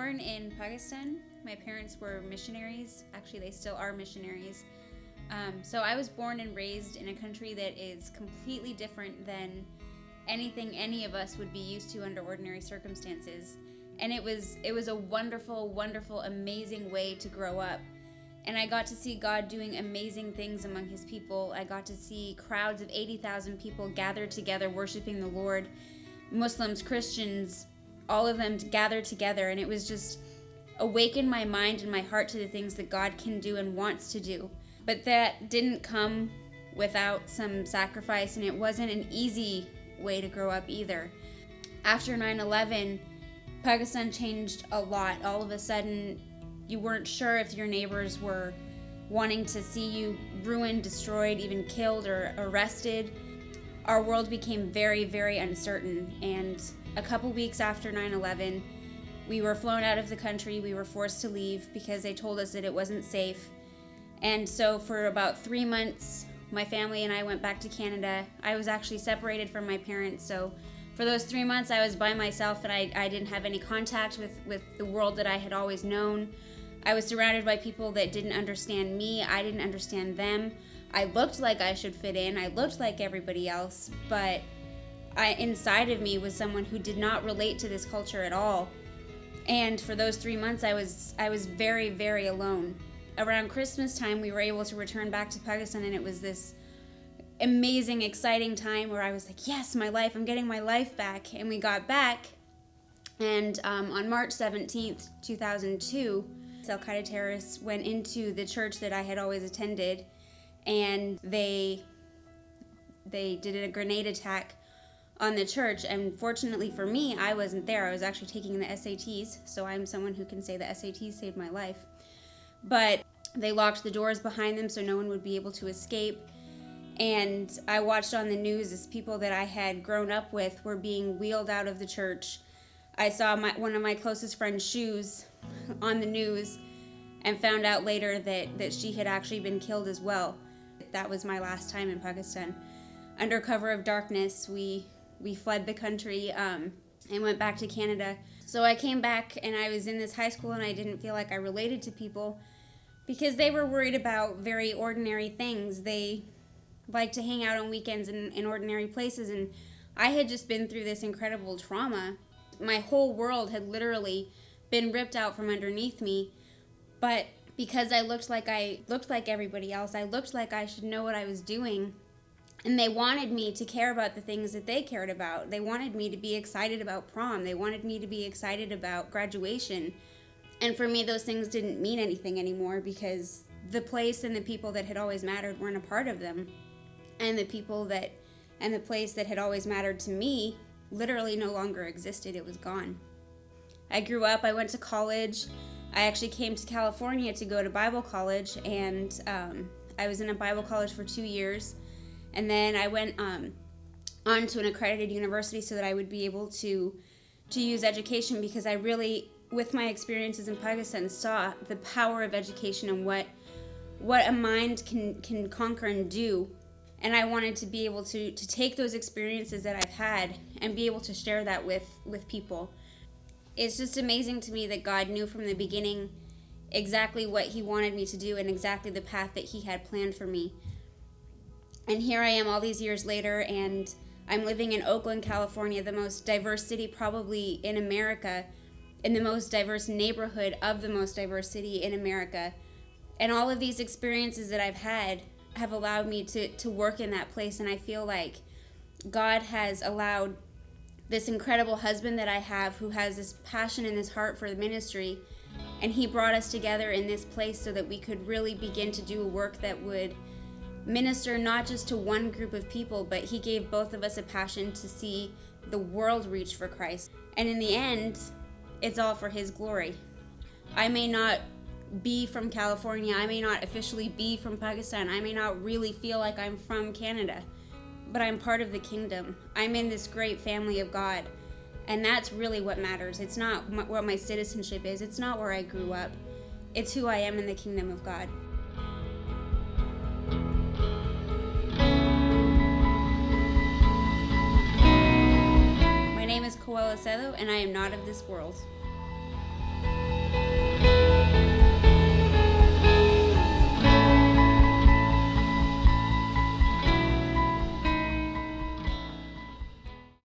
born in Pakistan. My parents were missionaries. Actually, they still are missionaries. So I was born and raised in a country that is completely different than anything any of us would be used to under ordinary circumstances. And it was a wonderful, wonderful, amazing way to grow up. And I got to see God doing amazing things among his people. I got to see crowds of 80,000 people gathered together worshiping the Lord. Muslims, Christians, all of them gathered together, and it was just awakened my mind and my heart to the things that God can do and wants to do. But that didn't come without some sacrifice, and it wasn't an easy way to grow up either. After 9/11, Pakistan changed a lot. All of a sudden, you weren't sure if your neighbors were wanting to see you ruined, destroyed, even killed or arrested. Our world became very, very uncertain, and a couple weeks after 9/11, we were flown out of the country. We were forced to leave because they told us that it wasn't safe. And so for about 3 months, my family and I went back to Canada. I was actually separated from my parents, so for those 3 months I was by myself, and I didn't have any contact with the world that I had always known. I was surrounded by people that didn't understand me. I didn't understand them. I looked like I should fit in. I looked like everybody else, but inside of me was someone who did not relate to this culture at all. And for those 3 months, I was very, very alone. Around Christmas time, we were able to return back to Pakistan, and it was this amazing, exciting time where I was like, yes, my life, I'm getting my life back. And we got back, and on March 17th, 2002, Al-Qaeda terrorists went into the church that I had always attended, and they did a grenade attack on the church. And fortunately for me, I wasn't there. I was actually taking the SATs, so I'm someone who can say the SATs saved my life. But they locked the doors behind them so no one would be able to escape. And I watched on the news as people that I had grown up with were being wheeled out of the church. I saw one of my closest friend's shoes on the news and found out later that she had actually been killed as well. That was my last time in Pakistan. Under cover of darkness, we fled the country and went back to Canada. So I came back, and I was in this high school, and I didn't feel like I related to people because they were worried about very ordinary things. They liked to hang out on weekends in ordinary places, and I had just been through this incredible trauma. My whole world had literally been ripped out from underneath me, but because I looked like everybody else, I looked like I should know what I was doing, and they wanted me to care about the things that they cared about. They wanted me to be excited about prom. They wanted me to be excited about graduation. And for me, those things didn't mean anything anymore because the place and the people that had always mattered weren't a part of them. And the people and the place that had always mattered to me literally no longer existed. It was gone. I grew up, I went to college. I actually came to California to go to Bible college, and I was in a Bible college for 2 years. And then I went on to an accredited university so that I would be able to use education, because I really, with my experiences in Pakistan, saw the power of education and what a mind can conquer and do. And I wanted to be able to take those experiences that I've had and be able to share that with people. It's just amazing to me that God knew from the beginning exactly what he wanted me to do and exactly the path that he had planned for me. And here I am all these years later, and I'm living in Oakland, California, the most diverse city probably in America, in the most diverse neighborhood of the most diverse city in America. And all of these experiences that I've had have allowed me to work in that place, and I feel like God has allowed this incredible husband that I have, who has this passion and this heart for the ministry, and he brought us together in this place so that we could really begin to do a work that would minister not just to one group of people, but he gave both of us a passion to see the world reach for Christ. And in the end, it's all for his glory. I may not be from California, I may not officially be from Pakistan, I may not really feel like I'm from Canada, but I'm part of the kingdom. I'm in this great family of God, and that's really what matters. It's not what my citizenship is, it's not where I grew up, it's who I am in the kingdom of God. My name is Koel Acedo, and I am not of this world.